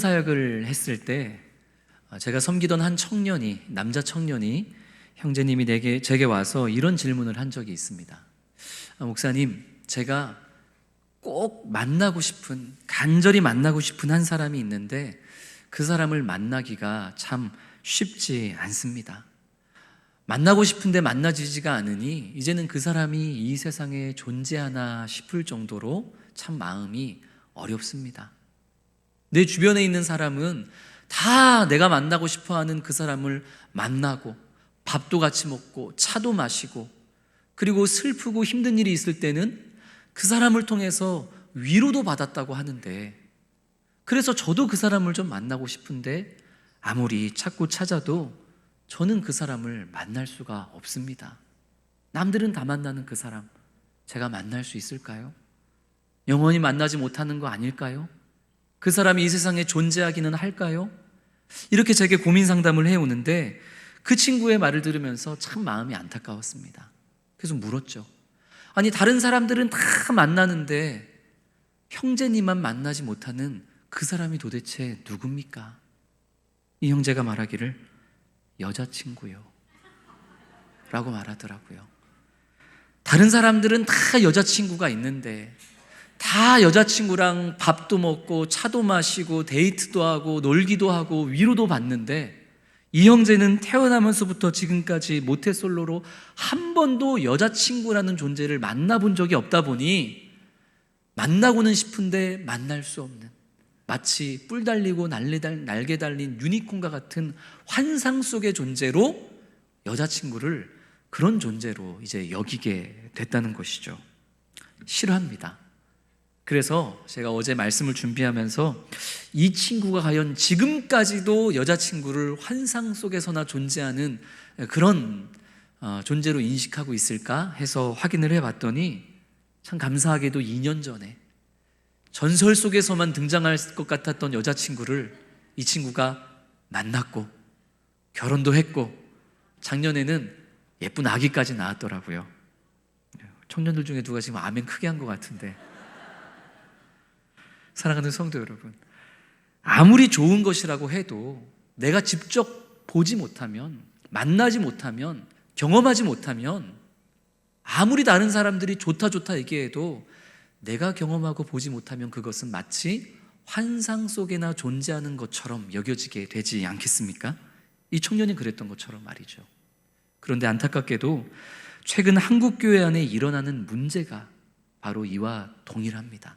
사역을 했을 때 제가 섬기던 한 남자 청년이 형제님이 제게 와서 이런 질문을 한 적이 있습니다. 목사님, 제가 꼭 간절히 만나고 싶은 한 사람이 있는데 그 사람을 만나기가 참 쉽지 않습니다. 만나고 싶은데 만나지지가 않으니 이제는 그 사람이 이 세상에 존재하나 싶을 정도로 참 마음이 어렵습니다. 내 주변에 있는 사람은 다 내가 만나고 싶어하는 그 사람을 만나고 밥도 같이 먹고 차도 마시고, 그리고 슬프고 힘든 일이 있을 때는 그 사람을 통해서 위로도 받았다고 하는데, 그래서 저도 그 사람을 좀 만나고 싶은데 아무리 찾고 찾아도 저는 그 사람을 만날 수가 없습니다. 남들은 다 만나는 그 사람, 제가 만날 수 있을까요? 영원히 만나지 못하는 거 아닐까요? 그 사람이 이 세상에 존재하기는 할까요? 이렇게 제게 고민 상담을 해오는데 그 친구의 말을 들으면서 참 마음이 안타까웠습니다. 그래서 물었죠. 아니, 다른 사람들은 다 만나는데 형제님만 만나지 못하는 그 사람이 도대체 누굽니까? 이 형제가 말하기를 여자친구요 라고 말하더라고요. 다른 사람들은 다 여자친구가 있는데, 다 여자친구랑 밥도 먹고 차도 마시고 데이트도 하고 놀기도 하고 위로도 받는데, 이 형제는 태어나면서부터 지금까지 모태솔로로 한 번도 여자친구라는 존재를 만나본 적이 없다 보니 만나고는 싶은데 만날 수 없는, 마치 뿔 달리고 날개 달린 유니콘과 같은 환상 속의 존재로 여자친구를 그런 존재로 이제 여기게 됐다는 것이죠. 싫어합니다. 그래서 제가 어제 말씀을 준비하면서 이 친구가 과연 지금까지도 여자친구를 환상 속에서나 존재하는 그런 존재로 인식하고 있을까 해서 확인을 해봤더니, 참 감사하게도 2년 전에 전설 속에서만 등장할 것 같았던 여자친구를 이 친구가 만났고 결혼도 했고 작년에는 예쁜 아기까지 낳았더라고요. 청년들 중에 누가 지금 아멘 크게 한 것 같은데, 사랑하는 성도 여러분, 아무리 좋은 것이라고 해도 내가 직접 보지 못하면, 만나지 못하면, 경험하지 못하면, 아무리 다른 사람들이 좋다 얘기해도 내가 경험하고 보지 못하면 그것은 마치 환상 속에나 존재하는 것처럼 여겨지게 되지 않겠습니까? 이 청년이 그랬던 것처럼 말이죠. 그런데 안타깝게도 최근 한국교회 안에 일어나는 문제가 바로 이와 동일합니다.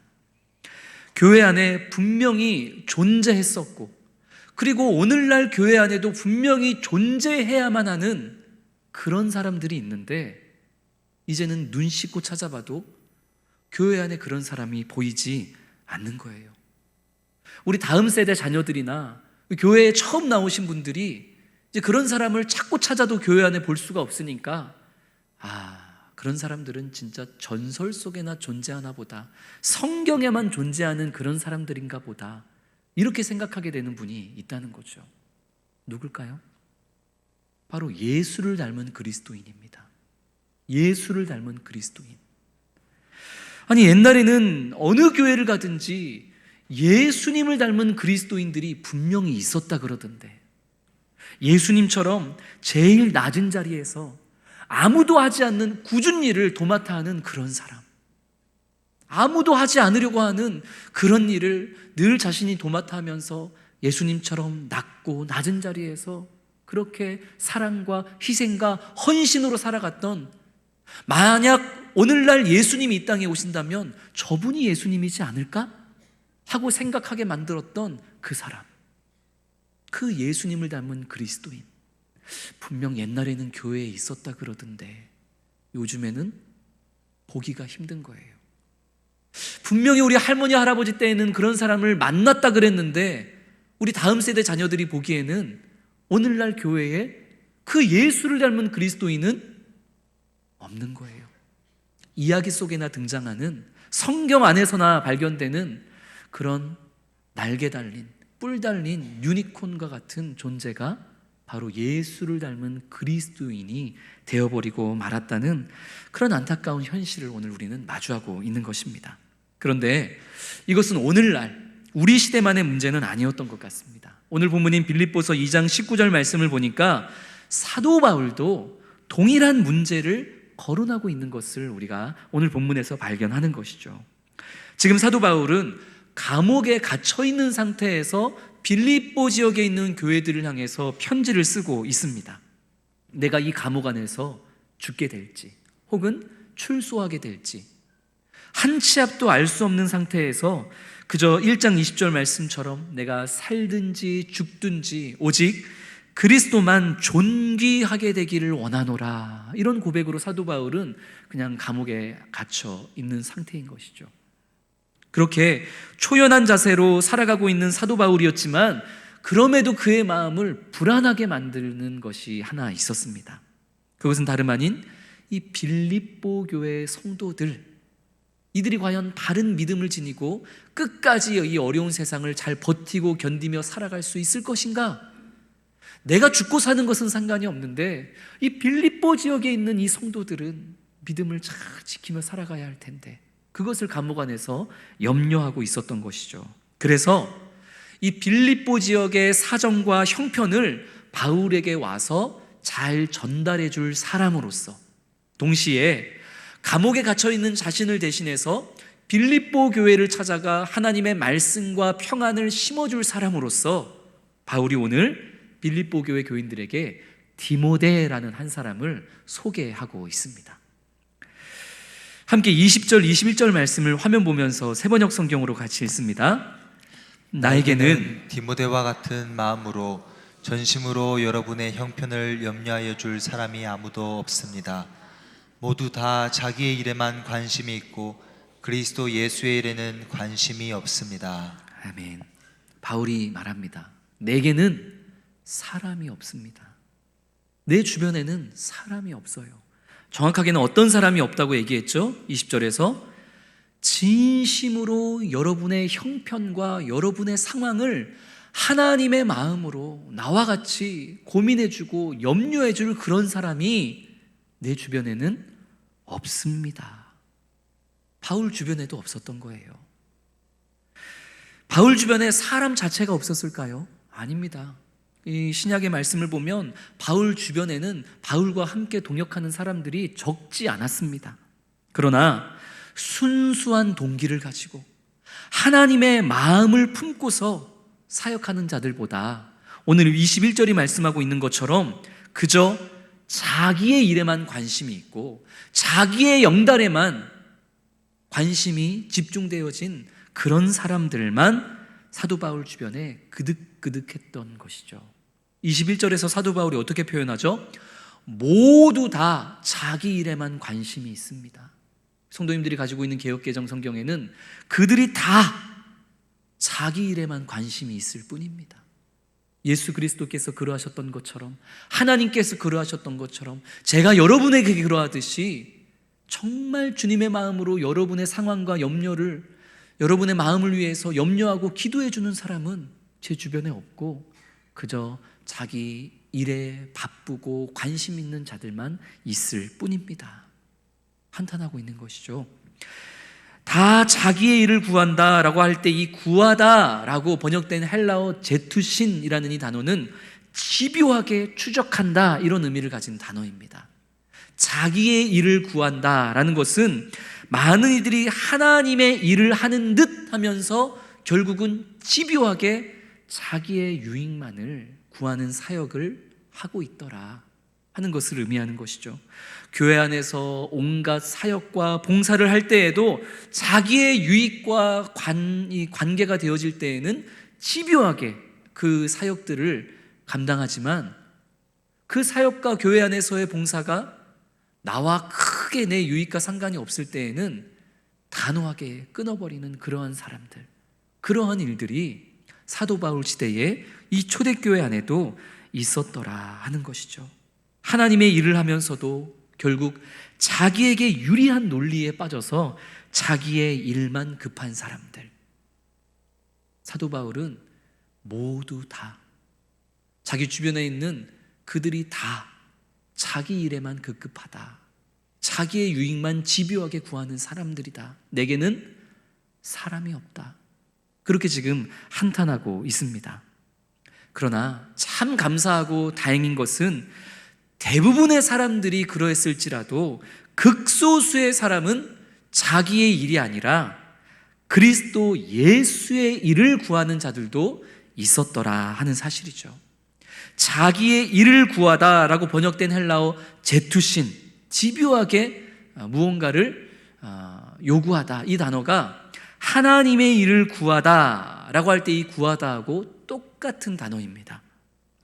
교회 안에 분명히 존재했었고, 그리고 오늘날 교회 안에도 분명히 존재해야만 하는 그런 사람들이 있는데, 이제는 눈 씻고 찾아봐도 교회 안에 그런 사람이 보이지 않는 거예요. 우리 다음 세대 자녀들이나 교회에 처음 나오신 분들이 이제 그런 사람을 찾고 찾아도 교회 안에 볼 수가 없으니까, 그런 사람들은 진짜 전설 속에나 존재하나 보다, 성경에만 존재하는 그런 사람들인가 보다, 이렇게 생각하게 되는 분이 있다는 거죠. 누굴까요? 바로 예수를 닮은 그리스도인입니다. 예수를 닮은 그리스도인. 아니, 옛날에는 어느 교회를 가든지 예수님을 닮은 그리스도인들이 분명히 있었다 그러던데, 예수님처럼 제일 낮은 자리에서 아무도 하지 않는 굳은 일을 도맡아 하는 그런 사람, 아무도 하지 않으려고 하는 그런 일을 늘 자신이 도맡아 하면서 예수님처럼 낮고 낮은 자리에서 그렇게 사랑과 희생과 헌신으로 살아갔던, 만약 오늘날 예수님이 이 땅에 오신다면 저분이 예수님이지 않을까? 하고 생각하게 만들었던 그 사람, 그 예수님을 닮은 그리스도인, 분명 옛날에는 교회에 있었다 그러던데 요즘에는 보기가 힘든 거예요. 분명히 우리 할머니 할아버지 때에는 그런 사람을 만났다 그랬는데 우리 다음 세대 자녀들이 보기에는 오늘날 교회에 그 예수를 닮은 그리스도인은 없는 거예요. 이야기 속에나 등장하는, 성경 안에서나 발견되는 그런 날개 달린, 뿔 달린 유니콘과 같은 존재가 바로 예수를 닮은 그리스도인이 되어버리고 말았다는 그런 안타까운 현실을 오늘 우리는 마주하고 있는 것입니다. 그런데 이것은 오늘날 우리 시대만의 문제는 아니었던 것 같습니다. 오늘 본문인 빌립보서 2장 19절 말씀을 보니까 사도 바울도 동일한 문제를 거론하고 있는 것을 우리가 오늘 본문에서 발견하는 것이죠. 지금 사도 바울은 감옥에 갇혀 있는 상태에서 빌립보 지역에 있는 교회들을 향해서 편지를 쓰고 있습니다. 내가 이 감옥 안에서 죽게 될지 혹은 출소하게 될지 한 치 앞도 알 수 없는 상태에서 그저 1장 20절 말씀처럼 내가 살든지 죽든지 오직 그리스도만 존귀하게 되기를 원하노라, 이런 고백으로 사도 바울은 그냥 감옥에 갇혀 있는 상태인 것이죠. 그렇게 초연한 자세로 살아가고 있는 사도 바울이었지만 그럼에도 그의 마음을 불안하게 만드는 것이 하나 있었습니다. 그것은 다름 아닌 이 빌립보 교회의 성도들, 이들이 과연 바른 믿음을 지니고 끝까지 이 어려운 세상을 잘 버티고 견디며 살아갈 수 있을 것인가? 내가 죽고 사는 것은 상관이 없는데 이 빌립보 지역에 있는 이 성도들은 믿음을 잘 지키며 살아가야 할 텐데, 그것을 감옥 안에서 염려하고 있었던 것이죠. 그래서 이 빌립보 지역의 사정과 형편을 바울에게 와서 잘 전달해 줄 사람으로서, 동시에 감옥에 갇혀 있는 자신을 대신해서 빌립보 교회를 찾아가 하나님의 말씀과 평안을 심어줄 사람으로서 바울이 오늘 빌립보 교회 교인들에게 디모데라는 한 사람을 소개하고 있습니다. 함께 20절, 21절 말씀을 화면 보면서 세번역 성경으로 같이 읽습니다. 나에게는 디모데와 같은 마음으로 전심으로 여러분의 형편을 염려하여 줄 사람이 아무도 없습니다. 모두 다 자기의 일에만 관심이 있고 그리스도 예수의 일에는 관심이 없습니다. 아멘. 바울이 말합니다. 내게는 사람이 없습니다. 내 주변에는 사람이 없어요. 정확하게는 어떤 사람이 없다고 얘기했죠? 20절에서 진심으로 여러분의 형편과 여러분의 상황을 하나님의 마음으로 나와 같이 고민해주고 염려해줄 그런 사람이 내 주변에는 없습니다. 바울 주변에도 없었던 거예요. 바울 주변에 사람 자체가 없었을까요? 아닙니다. 이 신약의 말씀을 보면 바울 주변에는 바울과 함께 동역하는 사람들이 적지 않았습니다. 그러나 순수한 동기를 가지고 하나님의 마음을 품고서 사역하는 자들보다 오늘 21절이 말씀하고 있는 것처럼 그저 자기의 일에만 관심이 있고 자기의 영달에만 관심이 집중되어진 그런 사람들만 사도 바울 주변에 그득그득했던 것이죠. 21절에서 사도 바울이 어떻게 표현하죠? 모두 다 자기 일에만 관심이 있습니다. 성도님들이 가지고 있는 개역개정 성경에는 그들이 다 자기 일에만 관심이 있을 뿐입니다. 예수 그리스도께서 그러하셨던 것처럼, 하나님께서 그러하셨던 것처럼, 제가 여러분에게 그러하듯이 정말 주님의 마음으로 여러분의 상황과 염려를, 여러분의 마음을 위해서 염려하고 기도해 주는 사람은 제 주변에 없고 그저 자기 일에 바쁘고 관심 있는 자들만 있을 뿐입니다. 한탄하고 있는 것이죠. 다 자기의 일을 구한다라고 할 때 이 구하다라고 번역된 헬라어 제투신이라는 이 단어는 집요하게 추적한다, 이런 의미를 가진 단어입니다. 자기의 일을 구한다라는 것은 많은 이들이 하나님의 일을 하는 듯 하면서 결국은 집요하게 자기의 유익만을 구하는 사역을 하고 있더라 하는 것을 의미하는 것이죠. 교회 안에서 온갖 사역과 봉사를 할 때에도 자기의 유익과 관계가 되어질 때에는 집요하게 그 사역들을 감당하지만 그 사역과 교회 안에서의 봉사가 나와 크게 내 유익과 상관이 없을 때에는 단호하게 끊어버리는 그러한 사람들, 그러한 일들이 사도 바울 시대에 이 초대교회 안에도 있었더라 하는 것이죠. 하나님의 일을 하면서도 결국 자기에게 유리한 논리에 빠져서 자기의 일만 급한 사람들, 사도 바울은 모두 다 자기 주변에 있는 그들이 다 자기 일에만 급급하다, 자기의 유익만 집요하게 구하는 사람들이다, 내게는 사람이 없다, 그렇게 지금 한탄하고 있습니다. 그러나 참 감사하고 다행인 것은 대부분의 사람들이 그러했을지라도 극소수의 사람은 자기의 일이 아니라 그리스도 예수의 일을 구하는 자들도 있었더라 하는 사실이죠. 자기의 일을 구하다라고 번역된 헬라어 제투신, 집요하게 무언가를 요구하다, 이 단어가 하나님의 일을 구하다라고 할 때 이 구하다하고 똑같은 단어입니다.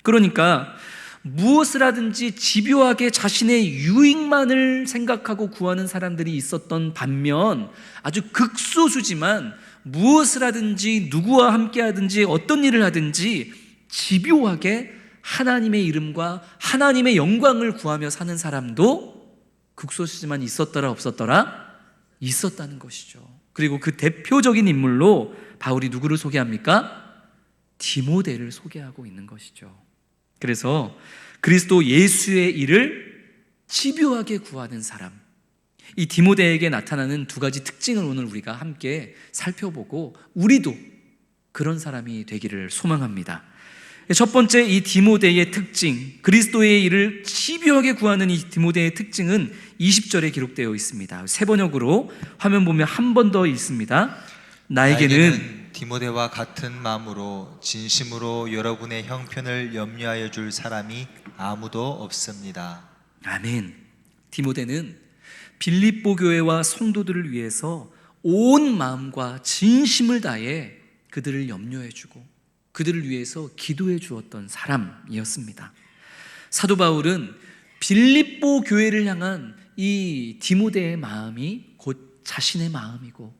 그러니까 무엇을 하든지 집요하게 자신의 유익만을 생각하고 구하는 사람들이 있었던 반면, 아주 극소수지만 무엇을 하든지 누구와 함께 하든지 어떤 일을 하든지 집요하게 하나님의 이름과 하나님의 영광을 구하며 사는 사람도 극소수지만 있었더라 없었더라? 있었다는 것이죠. 그리고 그 대표적인 인물로 바울이 누구를 소개합니까? 디모데를 소개하고 있는 것이죠. 그래서 그리스도 예수의 일을 집요하게 구하는 사람, 이 디모데에게 나타나는 두 가지 특징을 오늘 우리가 함께 살펴보고 우리도 그런 사람이 되기를 소망합니다. 첫 번째, 이 디모데의 특징, 그리스도의 일을 집요하게 구하는 이 디모데의 특징은 20절에 기록되어 있습니다. 새 번역으로 화면 보면 한 번 더 읽습니다. 나에게는 디모데와 같은 마음으로 진심으로 여러분의 형편을 염려하여 줄 사람이 아무도 없습니다. 아멘. 디모데는 빌립보 교회와 성도들을 위해서 온 마음과 진심을 다해 그들을 염려해 주고 그들을 위해서 기도해 주었던 사람이었습니다. 사도 바울은 빌립보 교회를 향한 이 디모데의 마음이 곧 자신의 마음이고,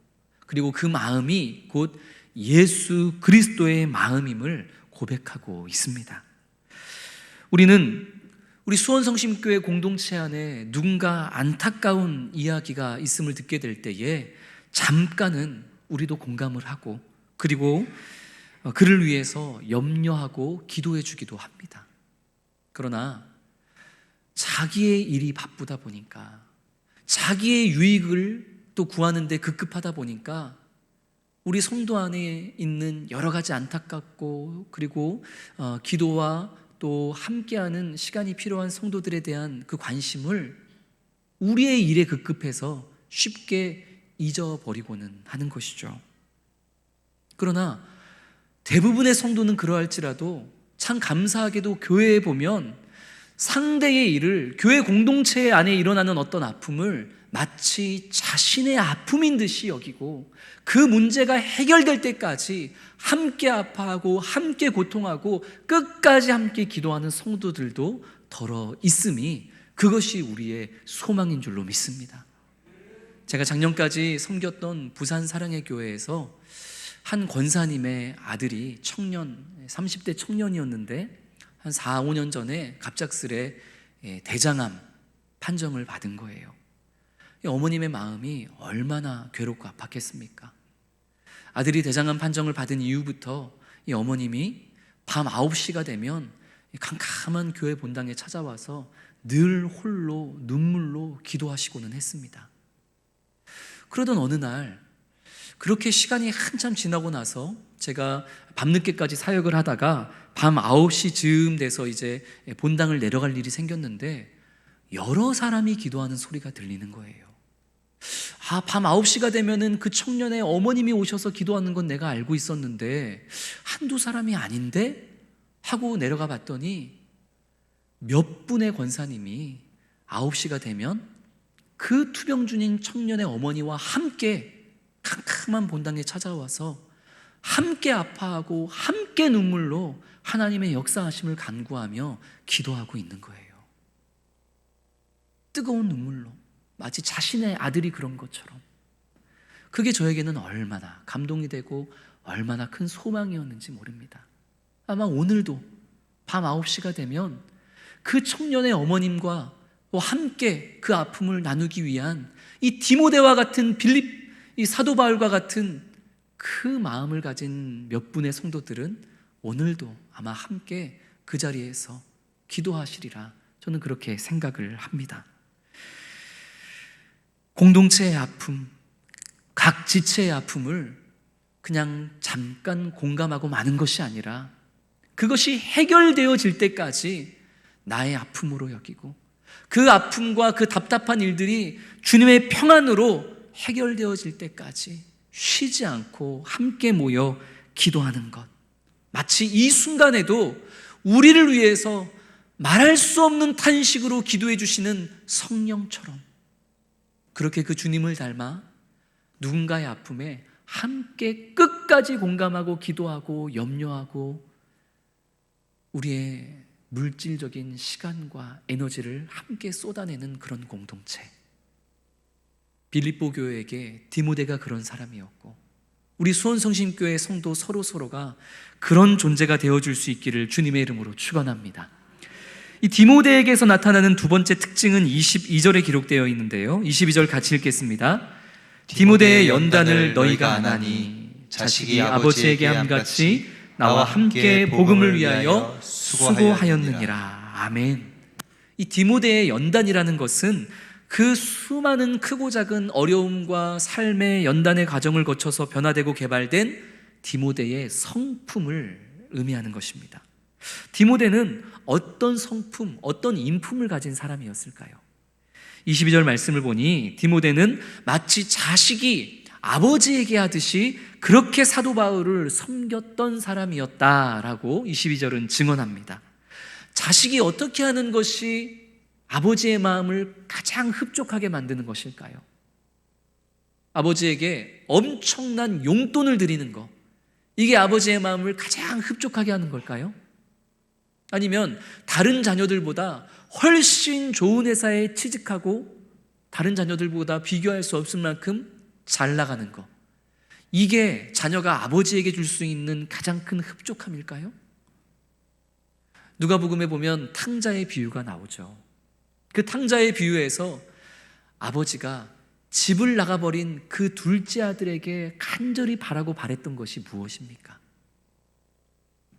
그리고 그 마음이 곧 예수 그리스도의 마음임을 고백하고 있습니다. 우리 수원성심교회 공동체 안에 누군가 안타까운 이야기가 있음을 듣게 될 때에 잠깐은 우리도 공감을 하고, 그리고 그를 위해서 염려하고 기도해 주기도 합니다. 그러나 자기의 일이 바쁘다 보니까, 자기의 유익을 또 구하는데 급급하다 보니까 우리 성도 안에 있는 여러 가지 안타깝고, 그리고 기도와 또 함께하는 시간이 필요한 성도들에 대한 그 관심을 우리의 일에 급급해서 쉽게 잊어버리고는 하는 것이죠. 그러나 대부분의 성도는 그러할지라도 참 감사하게도 교회에 보면 상대의 일을, 교회 공동체 안에 일어나는 어떤 아픔을 마치 자신의 아픔인 듯이 여기고 그 문제가 해결될 때까지 함께 아파하고 함께 고통하고 끝까지 함께 기도하는 성도들도 더러 있음이, 그것이 우리의 소망인 줄로 믿습니다. 제가 작년까지 섬겼던 부산 사랑의 교회에서 한 권사님의 아들이 30대 청년이었는데 한 4, 5년 전에 갑작스레 대장암 판정을 받은 거예요. 어머님의 마음이 얼마나 괴롭고 아팠겠습니까? 아들이 대장암 판정을 받은 이후부터 이 어머님이 밤 9시가 되면 캄캄한 교회 본당에 찾아와서 늘 홀로 눈물로 기도하시고는 했습니다. 그러던 어느 날, 그렇게 시간이 한참 지나고 나서 제가 밤늦게까지 사역을 하다가 밤 9시 즈음 돼서 이제 본당을 내려갈 일이 생겼는데 여러 사람이 기도하는 소리가 들리는 거예요. 밤 9시가 되면은 그 청년의 어머님이 오셔서 기도하는 건 내가 알고 있었는데 한두 사람이 아닌데? 하고 내려가 봤더니 몇 분의 권사님이 9시가 되면 그 투병 중인 청년의 어머니와 함께 캄캄한 본당에 찾아와서 함께 아파하고 함께 눈물로 하나님의 역사하심을 간구하며 기도하고 있는 거예요. 뜨거운 눈물로, 마치 자신의 아들이 그런 것처럼. 그게 저에게는 얼마나 감동이 되고 얼마나 큰 소망이었는지 모릅니다. 아마 오늘도 밤 9시가 되면 그 청년의 어머님과 함께 그 아픔을 나누기 위한 이 디모데와 같은 이 사도 바울과 같은 그 마음을 가진 몇 분의 성도들은 오늘도 아마 함께 그 자리에서 기도하시리라, 저는 그렇게 생각을 합니다. 공동체의 아픔, 각 지체의 아픔을 그냥 잠깐 공감하고 마는 것이 아니라 그것이 해결되어질 때까지 나의 아픔으로 여기고 그 아픔과 그 답답한 일들이 주님의 평안으로 해결되어질 때까지 쉬지 않고 함께 모여 기도하는 것. 마치 이 순간에도 우리를 위해서 말할 수 없는 탄식으로 기도해 주시는 성령처럼 그렇게 그 주님을 닮아 누군가의 아픔에 함께 끝까지 공감하고 기도하고 염려하고 우리의 물질적인 시간과 에너지를 함께 쏟아내는 그런 공동체. 빌립보 교회에게 디모데가 그런 사람이었고 우리 수원성심교회 성도 서로가 그런 존재가 되어줄 수 있기를 주님의 이름으로 축원합니다. 이 디모데에게서 나타나는 두 번째 특징은 22절에 기록되어 있는데요, 22절 같이 읽겠습니다. 디모데의 연단을 너희가 아나니 자식이 아버지에게 함같이 나와 함께 복음을 위하여 수고하였느니라. 아멘. 이 디모데의 연단이라는 것은 그 수많은 크고 작은 어려움과 삶의 연단의 과정을 거쳐서 변화되고 개발된 디모데의 성품을 의미하는 것입니다. 디모데는 어떤 성품, 어떤 인품을 가진 사람이었을까요? 22절 말씀을 보니 디모데는 마치 자식이 아버지에게 하듯이 그렇게 사도 바울을 섬겼던 사람이었다라고 22절은 증언합니다. 자식이 어떻게 하는 것이 아버지의 마음을 가장 흡족하게 만드는 것일까요? 아버지에게 엄청난 용돈을 드리는 것, 이게 아버지의 마음을 가장 흡족하게 하는 걸까요? 아니면 다른 자녀들보다 훨씬 좋은 회사에 취직하고 다른 자녀들보다 비교할 수 없을 만큼 잘 나가는 것, 이게 자녀가 아버지에게 줄 수 있는 가장 큰 흡족함일까요? 누가복음에 보면 탕자의 비유가 나오죠. 그 탕자의 비유에서 아버지가 집을 나가버린 그 둘째 아들에게 간절히 바라고 바랬던 것이 무엇입니까?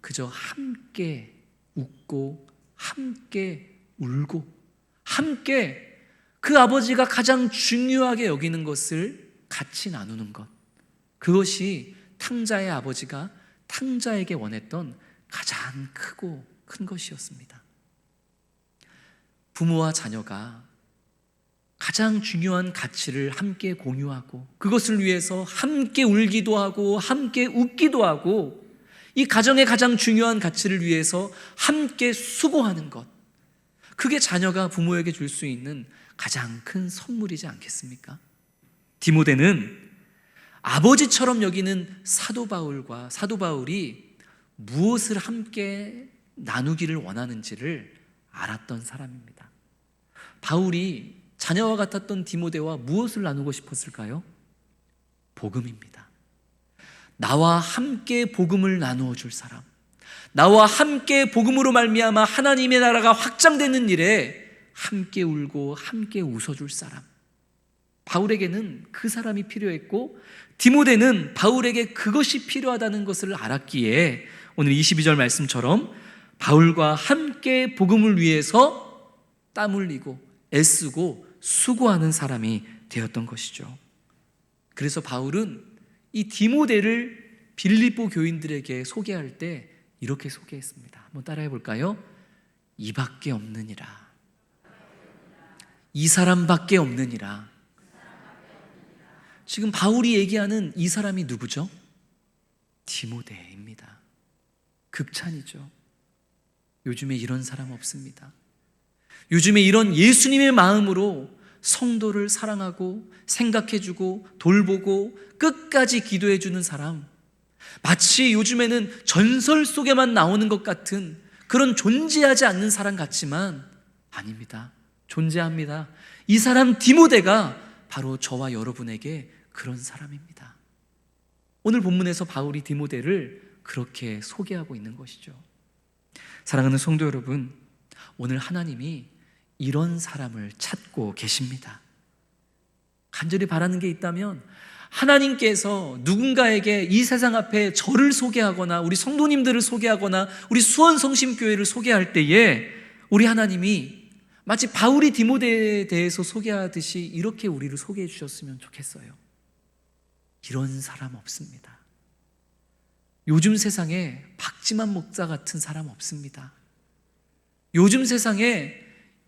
그저 함께 웃고 함께 울고 함께 그 아버지가 가장 중요하게 여기는 것을 같이 나누는 것, 그것이 탕자의 아버지가 탕자에게 원했던 가장 크고 큰 것이었습니다. 부모와 자녀가 가장 중요한 가치를 함께 공유하고 그것을 위해서 함께 울기도 하고 함께 웃기도 하고 이 가정의 가장 중요한 가치를 위해서 함께 수고하는 것, 그게 자녀가 부모에게 줄 수 있는 가장 큰 선물이지 않겠습니까? 디모데는 아버지처럼 여기는 사도 바울이 무엇을 함께 나누기를 원하는지를 알았던 사람입니다. 바울이 자녀와 같았던 디모데와 무엇을 나누고 싶었을까요? 복음입니다. 나와 함께 복음을 나누어 줄 사람, 나와 함께 복음으로 말미암아 하나님의 나라가 확장되는 일에 함께 울고 함께 웃어줄 사람. 바울에게는 그 사람이 필요했고 디모데는 바울에게 그것이 필요하다는 것을 알았기에 오늘 22절 말씀처럼 바울과 함께 복음을 위해서 땀 흘리고 애쓰고 수고하는 사람이 되었던 것이죠. 그래서 바울은 이 디모데를 빌립보 교인들에게 소개할 때 이렇게 소개했습니다. 한번 따라해 볼까요? 이밖에 없느니라. 이 사람밖에 없느니라. 지금 바울이 얘기하는 이 사람이 누구죠? 디모데입니다. 극찬이죠. 요즘에 이런 사람 없습니다. 요즘에 이런 예수님의 마음으로 성도를 사랑하고 생각해주고 돌보고 끝까지 기도해주는 사람, 마치 요즘에는 전설 속에만 나오는 것 같은 그런 존재하지 않는 사람 같지만 아닙니다. 존재합니다. 이 사람 디모데가 바로 저와 여러분에게 그런 사람입니다. 오늘 본문에서 바울이 디모데를 그렇게 소개하고 있는 것이죠. 사랑하는 성도 여러분, 오늘 하나님이 이런 사람을 찾고 계십니다. 간절히 바라는 게 있다면 하나님께서 누군가에게 이 세상 앞에 저를 소개하거나 우리 성도님들을 소개하거나 우리 수원성심교회를 소개할 때에 우리 하나님이 마치 바울이 디모데에 대해서 소개하듯이 이렇게 우리를 소개해 주셨으면 좋겠어요. 이런 사람 없습니다. 요즘 세상에 박지만 목사 같은 사람 없습니다. 요즘 세상에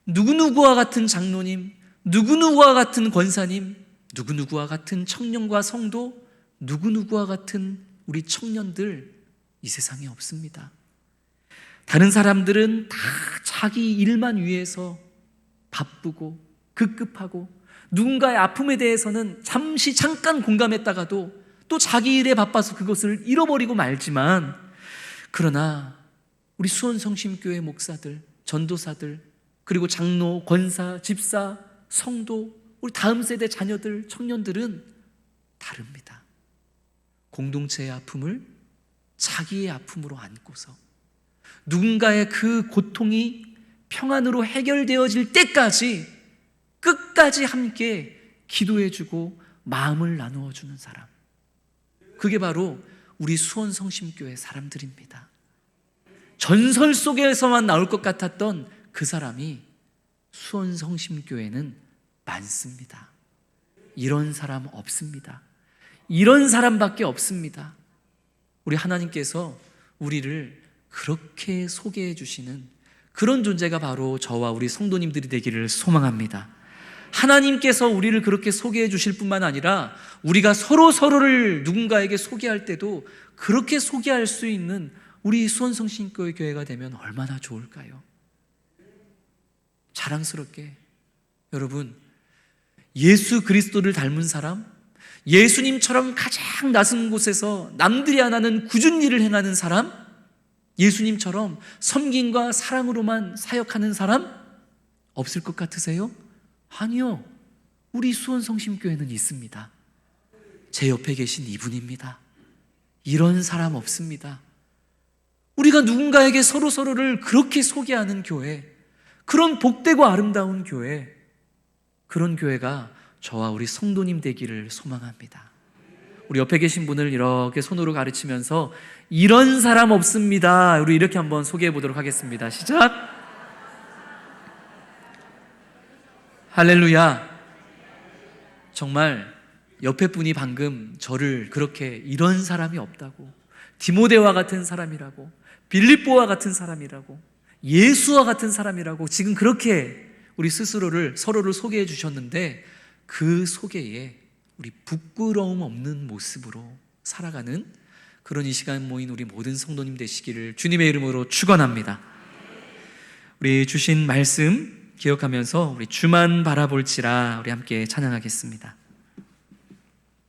누구누구와 같은 장로님, 누구누구와 같은 권사님, 누구누구와 같은 청년과 성도, 누구누구와 같은 우리 청년들 이 세상에 없습니다. 다른 사람들은 다 자기 일만 위해서 바쁘고 급급하고 누군가의 아픔에 대해서는 잠깐 공감했다가도 또 자기 일에 바빠서 그것을 잃어버리고 말지만, 그러나 우리 수원성심교회 목사들, 전도사들, 그리고 장로, 권사, 집사, 성도, 우리 다음 세대 자녀들, 청년들은 다릅니다. 공동체의 아픔을 자기의 아픔으로 안고서 누군가의 그 고통이 평안으로 해결되어질 때까지 끝까지 함께 기도해주고 마음을 나누어주는 사람, 그게 바로 우리 수원성심교회 사람들입니다. 전설 속에서만 나올 것 같았던 그 사람이 수원성심교회는 많습니다. 이런 사람 없습니다. 이런 사람밖에 없습니다. 우리 하나님께서 우리를 그렇게 소개해 주시는 그런 존재가 바로 저와 우리 성도님들이 되기를 소망합니다. 하나님께서 우리를 그렇게 소개해 주실 뿐만 아니라 우리가 서로를 누군가에게 소개할 때도 그렇게 소개할 수 있는 우리 수원성심교회 교회가 되면 얼마나 좋을까요? 자랑스럽게 여러분, 예수 그리스도를 닮은 사람, 예수님처럼 가장 낮은 곳에서 남들이 안 하는 굳은 일을 행하는 사람, 예수님처럼 섬김과 사랑으로만 사역하는 사람 없을 것 같으세요? 아니요, 우리 수원성심교회는 있습니다. 제 옆에 계신 이분입니다. 이런 사람 없습니다. 우리가 누군가에게 서로를 그렇게 소개하는 교회, 그런 복되고 아름다운 교회, 그런 교회가 저와 우리 성도님 되기를 소망합니다. 우리 옆에 계신 분을 이렇게 손으로 가르치면서 이런 사람 없습니다, 우리 이렇게 한번 소개해 보도록 하겠습니다. 시작! 할렐루야. 정말 옆에 분이 방금 저를 그렇게 이런 사람이 없다고, 디모데와 같은 사람이라고, 빌립보와 같은 사람이라고, 예수와 같은 사람이라고 지금 그렇게 우리 스스로를 서로를 소개해 주셨는데, 그 소개에 우리 부끄러움 없는 모습으로 살아가는 그런 이 시간 모인 우리 모든 성도님 되시기를 주님의 이름으로 축원합니다. 우리 주신 말씀 기억하면서 우리 주만 바라볼지라 우리 함께 찬양하겠습니다.